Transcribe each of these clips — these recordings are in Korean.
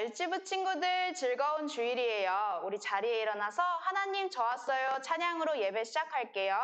유치부 친구들 즐거운 주일이에요. 우리 자리에 일어나서 하나님 저 왔어요 찬양으로 예배 시작할게요.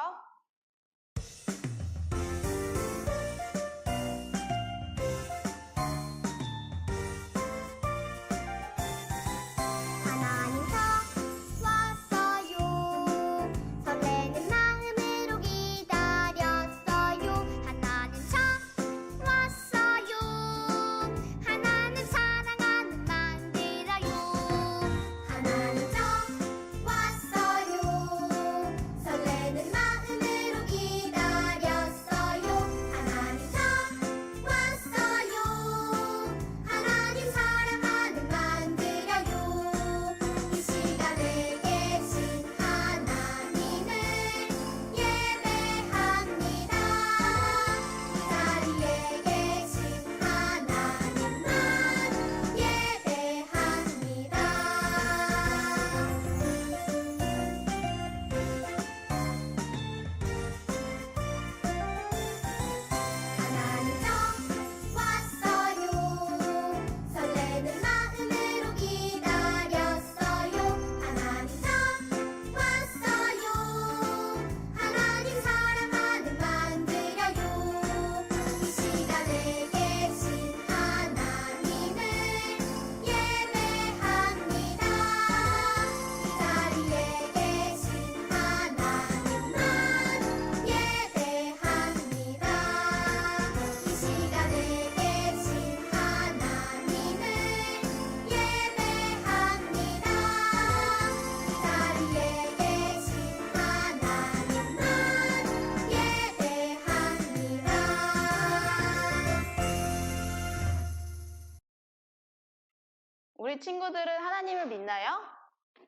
우리 친구들은 하나님을 믿나요?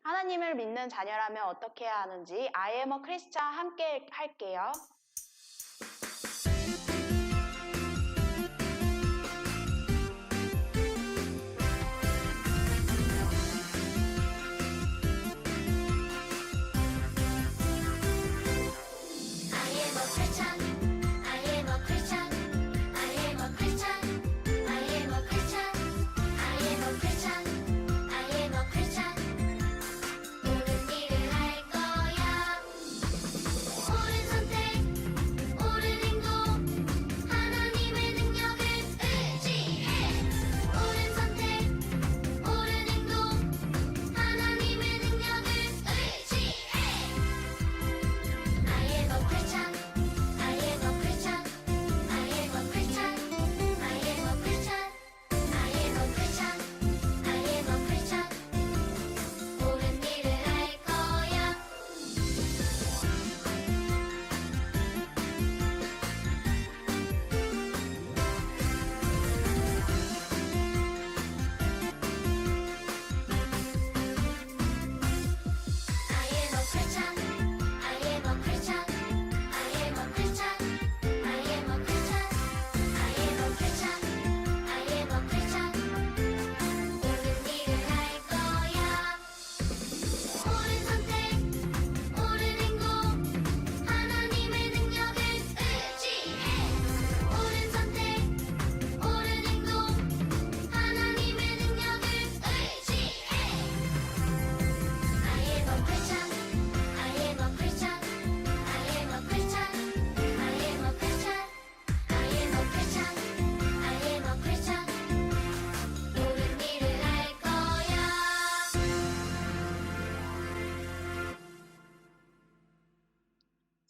하나님을 믿는 자녀라면 어떻게 해야 하는지 I am a Christian 함께 할게요.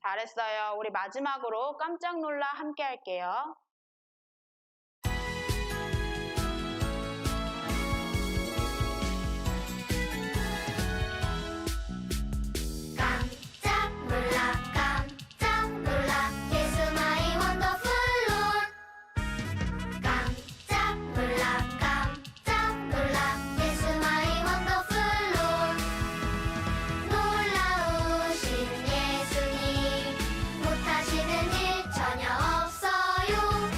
잘했어요. 우리 마지막으로 깜짝 놀라 함께 할게요. 놀라우신 예수님 못하시는 일 전혀 없어요.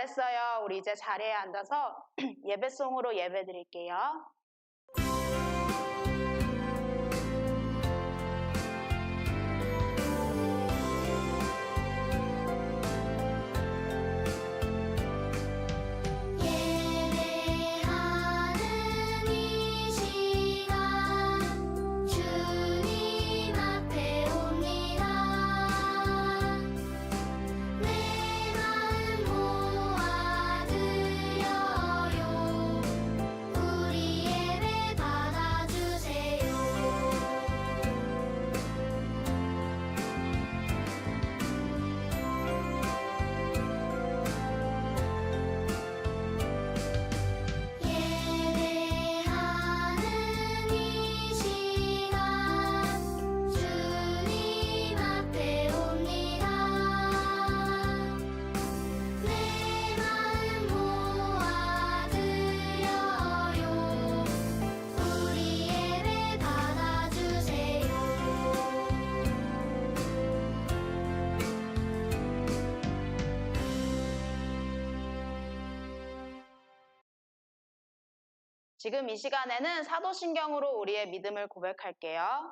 잘했어요. 우리 이제 자리에 앉아서 예배송으로 예배 드릴게요. 지금 이 시간에는 사도신경으로 우리의 믿음을 고백할게요.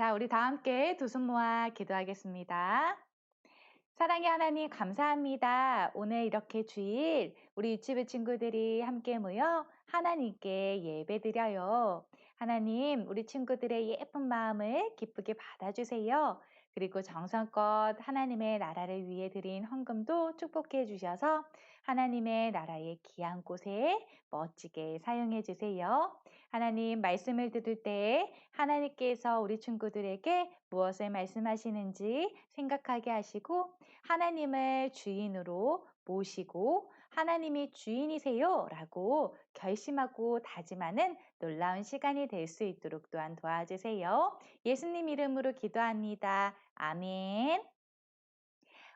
자, 우리 다 함께 두 손 모아 기도하겠습니다. 사랑의 하나님 감사합니다. 오늘 이렇게 주일 우리 유치부 친구들이 함께 모여 하나님께 예배드려요. 하나님, 우리 친구들의 예쁜 마음을 기쁘게 받아주세요. 그리고 정성껏 하나님의 나라를 위해 드린 헌금도 축복해 주셔서 하나님의 나라의 귀한 곳에 멋지게 사용해 주세요. 하나님, 말씀을 들을 때 하나님께서 우리 친구들에게 무엇을 말씀하시는지 생각하게 하시고 하나님을 주인으로 모시고 하나님이 주인이세요 라고 결심하고 다짐하는 놀라운 시간이 될 수 있도록 또한 도와주세요. 예수님 이름으로 기도합니다. 아멘.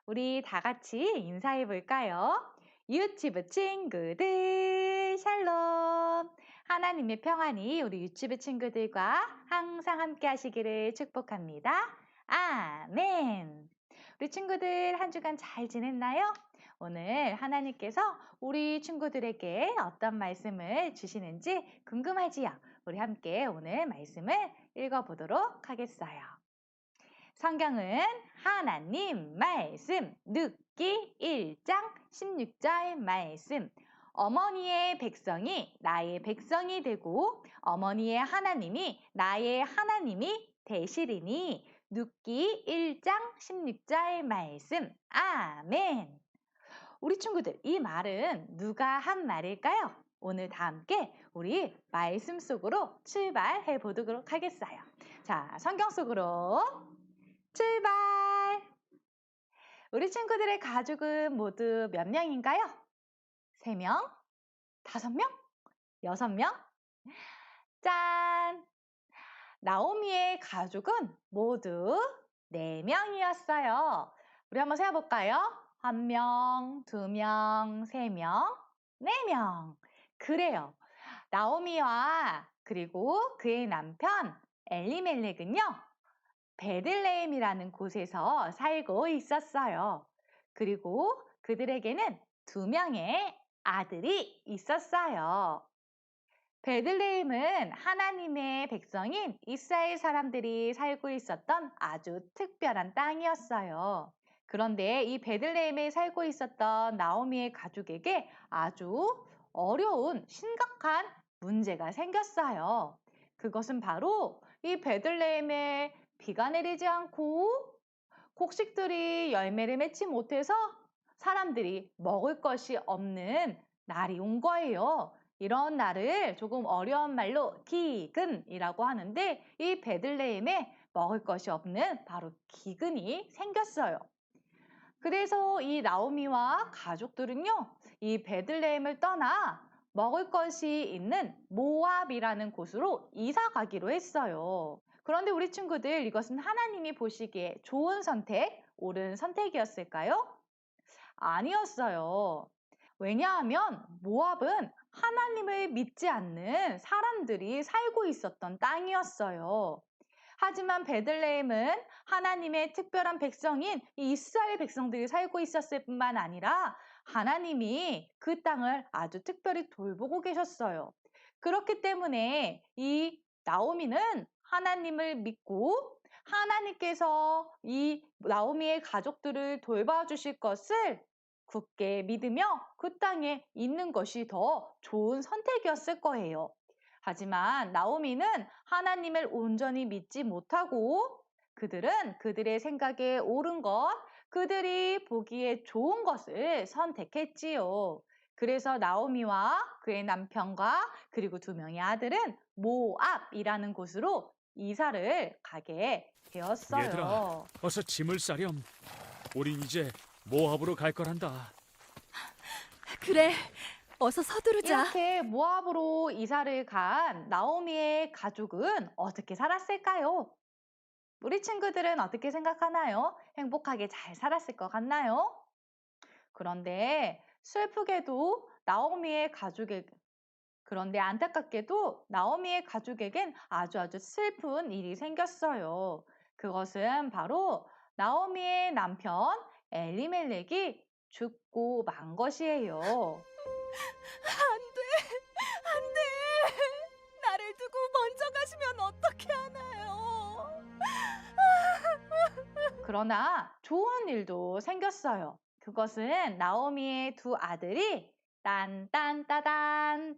우리 다 같이 인사해 볼까요? 유치부 친구들 샬롬. 하나님의 평안이 우리 유치부 친구들과 항상 함께 하시기를 축복합니다. 아멘. 우리 친구들 한 주간 잘 지냈나요? 오늘 하나님께서 우리 친구들에게 어떤 말씀을 주시는지 궁금하지요? 우리 함께 오늘 말씀을 읽어보도록 하겠어요. 성경은 하나님 말씀 룻기 1장 16절 말씀. 어머니의 백성이 나의 백성이 되고 어머니의 하나님이 나의 하나님이 되시리니. 룻기 1장 16절 말씀. 아멘. 우리 친구들, 이 말은 누가 한 말일까요? 오늘 다 함께 우리 말씀 속으로 출발해 보도록 하겠어요. 자, 성경 속으로 출발! 우리 친구들의 가족은 모두 몇 명인가요? 3명? 5명? 6명? 짠! 나오미의 가족은 모두 4명이었어요. 우리 한번 세어볼까요? 1명, 2명, 3명, 4명. 그래요. 나오미와 그리고 그의 남편 엘리멜렉은요, 베들레헴이라는 곳에서 살고 있었어요. 그리고 그들에게는 2명의 아들이 있었어요. 베들레헴은 하나님의 백성인 이스라엘 사람들이 살고 있었던 아주 특별한 땅이었어요. 그런데 이 베들레헴에 살고 있었던 나오미의 가족에게 아주 어려운 심각한 문제가 생겼어요. 그것은 바로 이 베들레헴에 비가 내리지 않고 곡식들이 열매를 맺지 못해서 사람들이 먹을 것이 없는 날이 온 거예요. 이런 날을 조금 어려운 말로 기근이라고 하는데, 이 베들레헴에 먹을 것이 없는 바로 기근이 생겼어요. 그래서 이 나오미와 가족들은요, 이 베들레헴을 떠나 먹을 것이 있는 모압이라는 곳으로 이사 가기로 했어요. 그런데 우리 친구들, 이것은 하나님이 보시기에 좋은 선택, 옳은 선택이었을까요? 아니었어요. 왜냐하면 모압은 하나님을 믿지 않는 사람들이 살고 있었던 땅이었어요. 하지만 베들레헴은 하나님의 특별한 백성인 이 이스라엘 백성들이 살고 있었을 뿐만 아니라 하나님이 그 땅을 아주 특별히 돌보고 계셨어요. 그렇기 때문에 이 나오미는 하나님을 믿고 하나님께서 이 나오미의 가족들을 돌봐주실 것을 굳게 믿으며 그 땅에 있는 것이 더 좋은 선택이었을 거예요. 하지만 나오미는 하나님을 온전히 믿지 못하고 그들은 그들의 생각에 옳은 것, 그들이 보기에 좋은 것을 선택했지요. 그래서 나오미와 그의 남편과 그리고 2명의 아들은 모압이라는 곳으로 이사를 가게 되었어요. 얘들아, 어서 짐을 싸렴. 우린 이제 모압으로 갈 거란다. 그래, 어서 서두르자. 이렇게 모압으로 이사를 간 나오미의 가족은 어떻게 살았을까요? 우리 친구들은 어떻게 생각하나요? 행복하게 잘 살았을 것 같나요? 그런데 슬프게도 그런데 안타깝게도 나오미의 가족에겐 아주 슬픈 일이 생겼어요. 그것은 바로 나오미의 남편 엘리멜렉이 죽고 만 것이에요. 안 돼, 안 돼. 나를 두고 먼저 가시면 어떻게 하나요? 그러나 좋은 일도 생겼어요. 그것은 나오미의 2 아들이 딴딴따단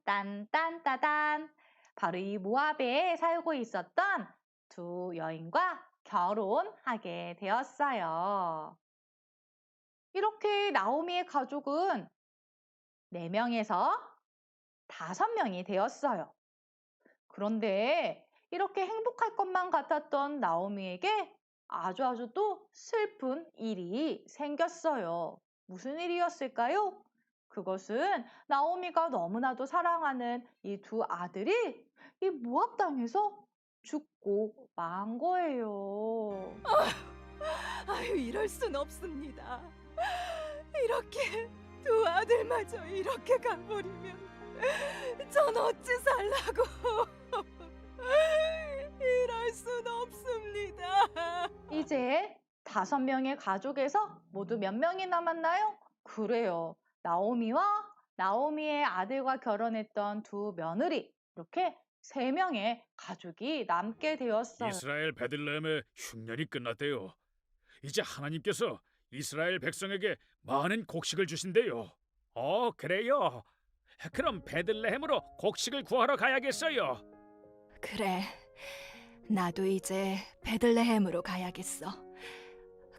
바로 이 모압에 살고 있었던 2 여인과 결혼하게 되었어요. 이렇게 나오미의 가족은 4명에서 5명이 되었어요. 그런데 이렇게 행복할 것만 같았던 나오미에게 아주 또 슬픈 일이 생겼어요. 무슨 일이었을까요? 그것은 나오미가 너무나도 사랑하는 이 두 아들이 이 모압 땅에서 죽고 만 거예요. 아유, 이럴 순 없습니다. 이렇게 두 아들마저 이렇게 가버리면 전 어찌 살라고. 이럴 순 없습니다. 이제 5명의 가족에서 모두 몇 명이 남았나요? 그래요. 나오미와 나오미의 아들과 결혼했던 두 며느리, 이렇게 3명의 가족이 남게 되었어요. 이스라엘 베들레헴의 흉년이 끝났대요. 이제 하나님께서 이스라엘 백성에게 많은 곡식을 주신대요. 그래요. 그럼 베들레헴으로 곡식을 구하러 가야겠어요. 그래, 나도 이제 베들레헴으로 가야겠어.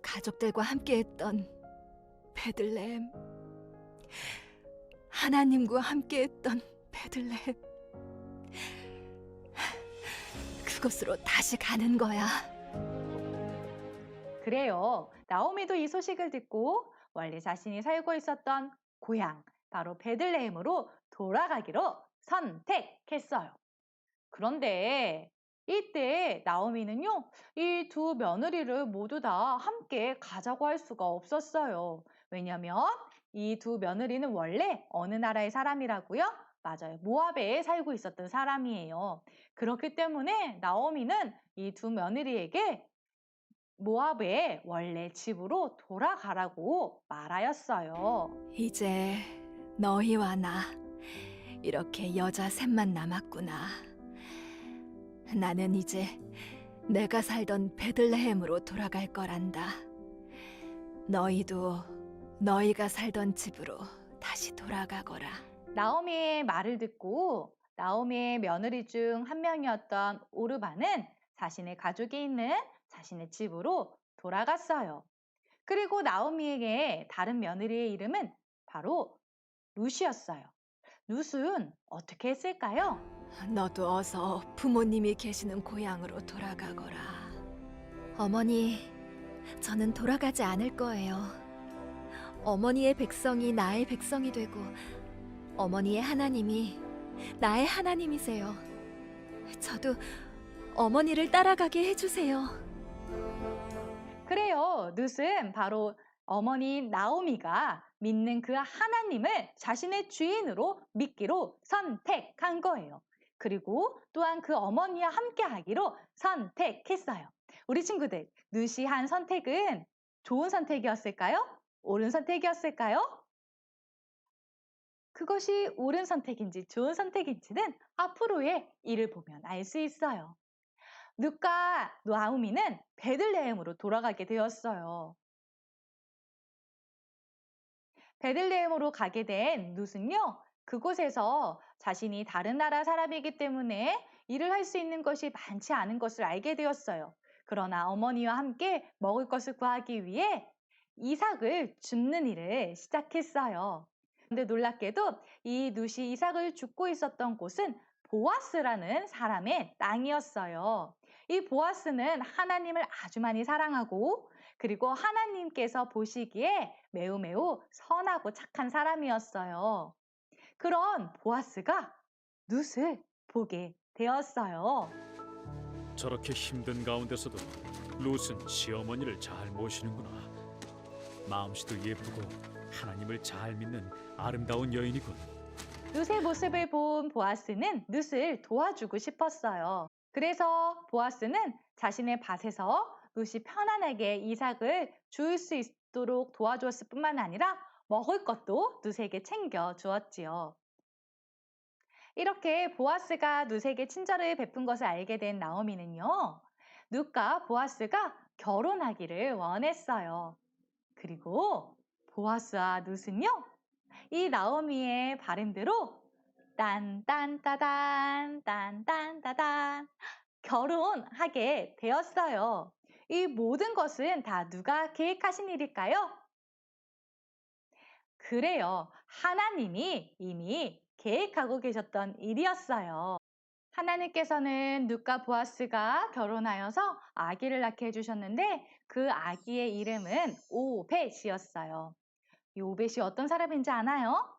가족들과 함께했던 베들레헴, 하나님과 함께했던 베들레헴, 그곳으로 다시 가는 거야. 그래요. 나오미도 이 소식을 듣고 원래 자신이 살고 있었던 고향, 바로 베들레헴으로 돌아가기로 선택했어요. 그런데 이때 나오미는요, 이 두 며느리를 모두 다 함께 가자고 할 수가 없었어요. 왜냐면 이 두 며느리는 원래 어느 나라의 사람이라고요? 맞아요. 모압에 살고 있었던 사람이에요. 그렇기 때문에 나오미는 이 두 며느리에게 모압의 원래 집으로 돌아가라고 말하였어요. 이제 너희와 나 이렇게 여자 셋만 남았구나. 나는 이제 내가 살던 베들레헴으로 돌아갈 거란다. 너희도 너희가 살던 집으로 다시 돌아가거라. 나오미의 말을 듣고 나오미의 며느리 중 한 명이었던 오르바는 자신의 가족이 있는 자신의 집으로 돌아갔어요. 그리고 나오미에게 다른 며느리의 이름은 바로 룻이었어요. 룻은 어떻게 했을까요? 너도 어서 부모님이 계시는 고향으로 돌아가거라. 어머니, 저는 돌아가지 않을 거예요. 어머니의 백성이 나의 백성이 되고 어머니의 하나님이 나의 하나님이세요. 저도 어머니를 따라가게 해주세요. 그래요. 룻은 바로 어머니 나오미가 믿는 그 하나님을 자신의 주인으로 믿기로 선택한 거예요. 그리고 또한 그 어머니와 함께 하기로 선택했어요. 우리 친구들, 룻이 한 선택은 좋은 선택이었을까요? 옳은 선택이었을까요? 그것이 옳은 선택인지 좋은 선택인지는 앞으로의 일을 보면 알 수 있어요. 룻과 나오미는 베들레헴으로 돌아가게 되었어요. 베들레헴으로 가게 된 룻은요, 그곳에서 자신이 다른 나라 사람이기 때문에 일을 할 수 있는 것이 많지 않은 것을 알게 되었어요. 그러나 어머니와 함께 먹을 것을 구하기 위해 이삭을 줍는 일을 시작했어요. 근데 놀랍게도 이 룻이 이삭을 줍고 있었던 곳은 보아스라는 사람의 땅이었어요. 이 보아스는 하나님을 아주 많이 사랑하고 그리고 하나님께서 보시기에 매우 매우 선하고 착한 사람이었어요. 그런 보아스가 룻을 보게 되었어요. 저렇게 힘든 가운데서도 룻은 시어머니를 잘 모시는구나. 마음씨도 예쁘고 하나님을 잘 믿는 아름다운 여인이군. 룻의 모습을 본 보아스는 룻을 도와주고 싶었어요. 그래서 보아스는 자신의 밭에서 룻이 편안하게 이삭을 줄 수 있도록 도와주었을 뿐만 아니라 먹을 것도 룻에게 챙겨 주었지요. 이렇게 보아스가 룻에게 친절을 베푼 것을 알게 된 나오미는요, 룻과 보아스가 결혼하기를 원했어요. 그리고 보아스와 룻은요, 이 나오미의 바램대로 딴딴따단 딴딴따단 결혼하게 되었어요. 이 모든 것은 다 누가 계획하신 일일까요? 그래요. 하나님이 이미 계획하고 계셨던 일이었어요. 하나님께서는 룻과 보아스가 결혼하여서 아기를 낳게 해주셨는데 그 아기의 이름은 오벳이었어요. 이 오벳이 어떤 사람인지 아나요?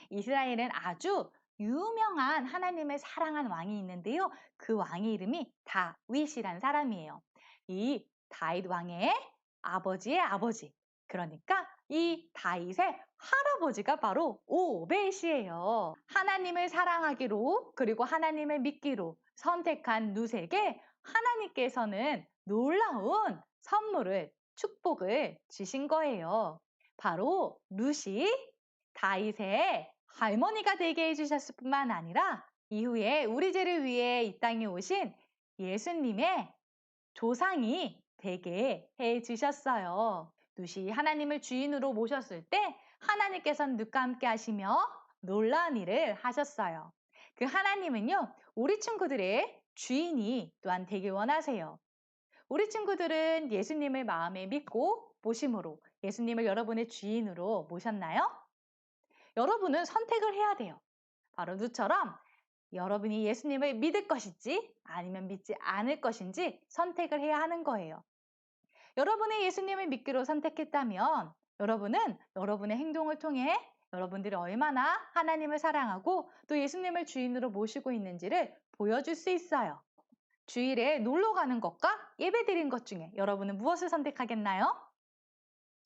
이스라엘은 아주 유명한 하나님을 사랑한 왕이 있는데요. 그 왕의 이름이 다윗이란 사람이에요. 이 다윗 왕의 아버지의 아버지. 그러니까 이 다윗의 할아버지가 바로 오벳이에요. 하나님을 사랑하기로 그리고 하나님을 믿기로 선택한 룻에게 하나님께서는 놀라운 선물을 축복을 주신 거예요. 바로 룻이 다윗의 할머니가 되게 해주셨을 뿐만 아니라 이후에 우리 죄를 위해 이 땅에 오신 예수님의 조상이 되게 해주셨어요. 룻이 하나님을 주인으로 모셨을 때 하나님께서는 룻과 함께 하시며 놀라운 일을 하셨어요. 그 하나님은요, 우리 친구들의 주인이 또한 되길 원하세요. 우리 친구들은 예수님을 마음에 믿고 모심으로 예수님을 여러분의 주인으로 모셨나요? 여러분은 선택을 해야 돼요. 바로 룻처럼 여러분이 예수님을 믿을 것인지 아니면 믿지 않을 것인지 선택을 해야 하는 거예요. 여러분이 예수님을 믿기로 선택했다면 여러분은 여러분의 행동을 통해 여러분들이 얼마나 하나님을 사랑하고 또 예수님을 주인으로 모시고 있는지를 보여줄 수 있어요. 주일에 놀러 가는 것과 예배 드린 것 중에 여러분은 무엇을 선택하겠나요?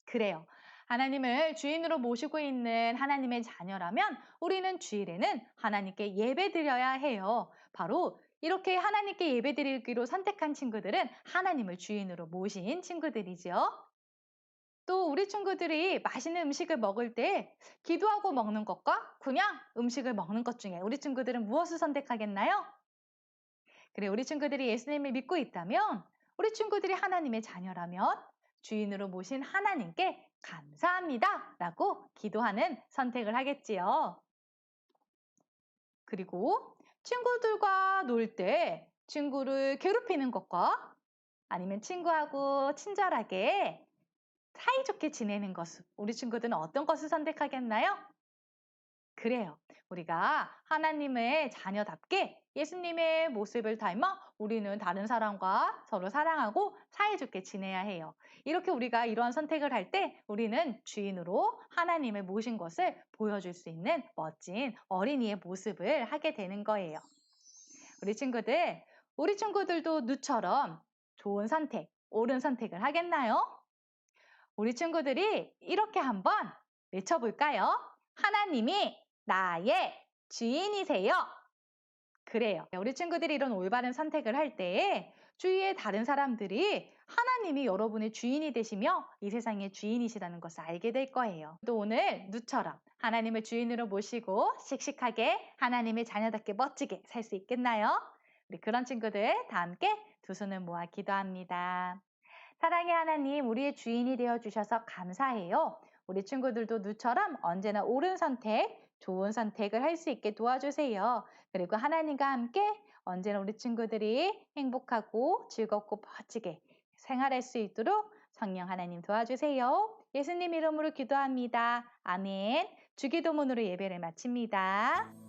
그래요. 하나님을 주인으로 모시고 있는 하나님의 자녀라면 우리는 주일에는 하나님께 예배 드려야 해요. 바로 이렇게 하나님께 예배 드리기로 선택한 친구들은 하나님을 주인으로 모신 친구들이죠. 또 우리 친구들이 맛있는 음식을 먹을 때 기도하고 먹는 것과 그냥 음식을 먹는 것 중에 우리 친구들은 무엇을 선택하겠나요? 그래, 우리 친구들이 예수님을 믿고 있다면 우리 친구들이 하나님의 자녀라면 주인으로 모신 하나님께 감사합니다 라고 기도하는 선택을 하겠지요. 그리고 친구들과 놀 때 친구를 괴롭히는 것과 아니면 친구하고 친절하게 사이좋게 지내는 것을 우리 친구들은 어떤 것을 선택하겠나요? 그래요. 우리가 하나님의 자녀답게 예수님의 모습을 닮아 우리는 다른 사람과 서로 사랑하고 사이좋게 지내야 해요. 이렇게 우리가 이러한 선택을 할 때 우리는 주인으로 하나님을 모신 것을 보여줄 수 있는 멋진 어린이의 모습을 하게 되는 거예요. 우리 친구들도 룻처럼 좋은 선택, 옳은 선택을 하겠나요? 우리 친구들이 이렇게 한번 외쳐볼까요? 하나님이 나의 주인이세요. 그래요. 우리 친구들이 이런 올바른 선택을 할 때 주위의 다른 사람들이 하나님이 여러분의 주인이 되시며 이 세상의 주인이시라는 것을 알게 될 거예요. 또 오늘 룻처럼 하나님을 주인으로 모시고 씩씩하게 하나님의 자녀답게 멋지게 살 수 있겠나요? 우리 그런 친구들 다 함께 두 손을 모아 기도합니다. 사랑의 하나님, 우리의 주인이 되어주셔서 감사해요. 우리 친구들도 룻처럼 언제나 옳은 선택, 좋은 선택을 할 수 있게 도와주세요. 그리고 하나님과 함께 언제나 우리 친구들이 행복하고 즐겁고 멋지게 생활할 수 있도록 성령 하나님 도와주세요. 예수님 이름으로 기도합니다. 아멘. 주기도문으로 예배를 마칩니다.